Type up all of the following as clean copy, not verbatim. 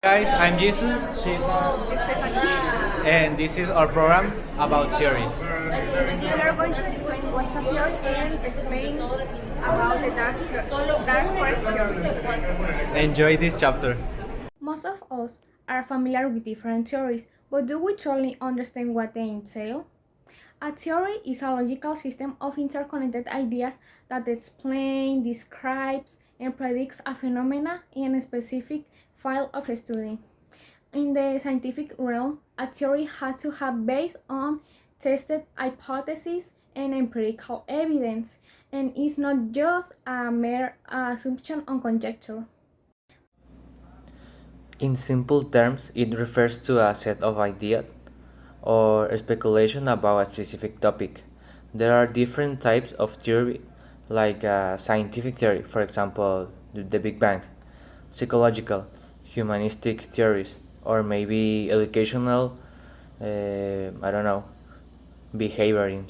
Guys, I'm Jesus, and this is our program about theories. We are going to explain what's a theory and explain about the dark forest theory. Enjoy this chapter. Most of us are familiar with different theories, but do we truly understand what they entail? A theory is a logical system of interconnected ideas that explains, describes, and predicts a phenomena in a specific field of study. In the scientific realm, a theory had to have based on tested hypotheses and empirical evidence, and is not just a mere assumption or conjecture. In simple terms, it refers to a set of ideas or speculation about a specific topic. There are different types of theory, like scientific theory, for example, the Big Bang, psychological, humanistic theories, or maybe educational, I don't know, behaviorism.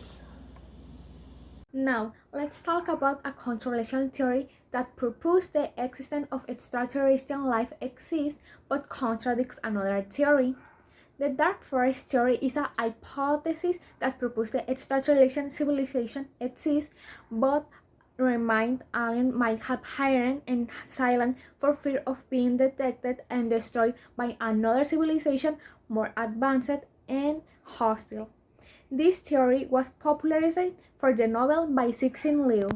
Now, let's talk about a controversial theory that proposes the existence of extraterrestrial life exists but contradicts another theory. The dark forest theory is a hypothesis that proposes the extraterrestrial civilization exists but remained aliens might have hidden and silent for fear of being detected and destroyed by another civilization more advanced and hostile. This theory was popularized for the novel by Cixin Liu.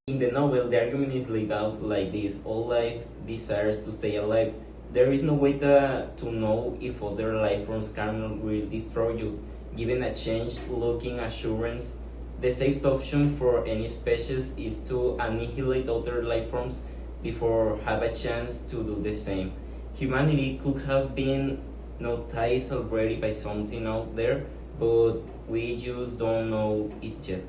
In the novel, the argument is laid out like this: all life desires to stay alive. There is no way to know if other life forms can or will destroy you. Given a change-looking assurance, the safe option for any species is to annihilate other life forms before have a chance to do the same. Humanity could have been noticed already by something out there, but we just don't know it yet.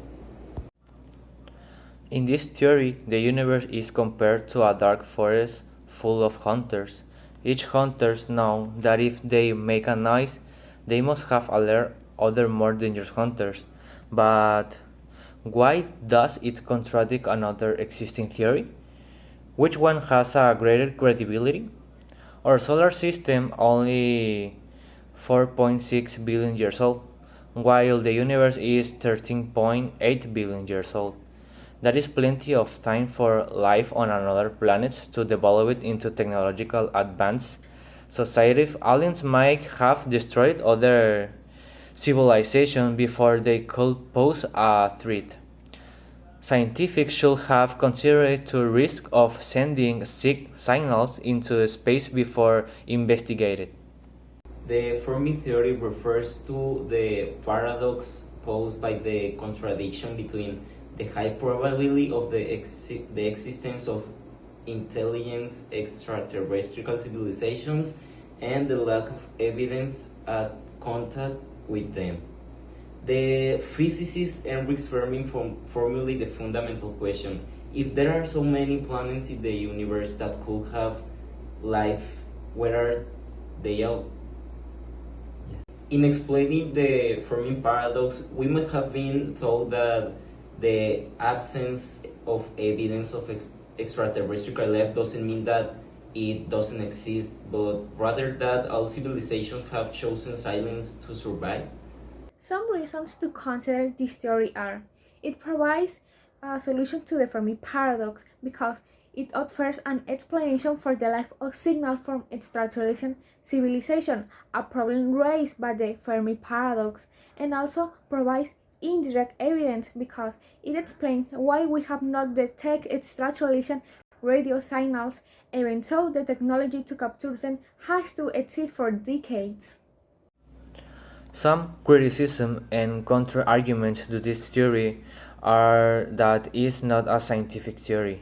In this theory, the universe is compared to a dark forest full of hunters. Each hunter knows that if they make a noise, they must have alert other more dangerous hunters. But why does it contradict another existing theory? Which one has a greater credibility? Our solar system only 4.6 billion years old, while the universe is 13.8 billion years old. That is plenty of time for life on another planet to develop it into technological advance. Society aliens might have destroyed other civilizations before they could pose a threat. Scientists should have considered the risk of sending signals into space before investigating. The Fermi theory refers to the paradox posed by the contradiction between the high probability of the existence of intelligent extraterrestrial civilizations and the lack of evidence at contact with them. The physicist Henrik Fermi formulated the fundamental question: if there are so many planets in the universe that could have life, where are they all? In explaining the Fermi paradox, we might have been told that the absence of evidence of extraterrestrial life doesn't mean that it doesn't exist, but rather that all civilizations have chosen silence to survive. Some reasons to consider this theory are: it provides a solution to the Fermi paradox because it offers an explanation for the lack of signal from extraterrestrial civilization, a problem raised by the Fermi paradox, and also provides indirect evidence because it explains why we have not detected extraterrestrial radio signals, even though the technology to capture them has to exist for decades. Some criticism and counter-arguments to this theory are that it is not a scientific theory.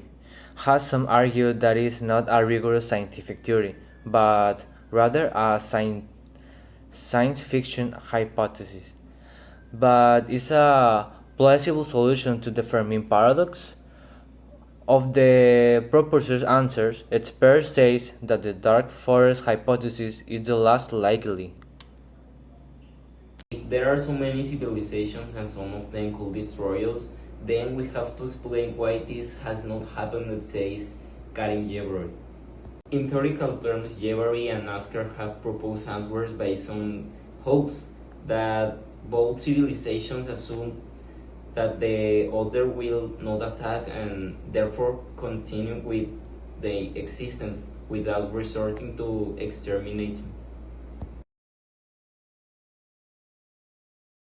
Has some argue that it is not a rigorous scientific theory, but rather a science fiction hypothesis. But is a plausible solution to the Fermi paradox? Of the proposed answers, experts say that the dark forest hypothesis is the last likely. If there are so many civilizations and some of them could destroy us, then we have to explain why this has not happened, says Karim Jebroy. In theoretical terms, Jebari and Asker have proposed answers based on hopes that both civilizations assume that the other will not attack and therefore continue with their existence without resorting to extermination.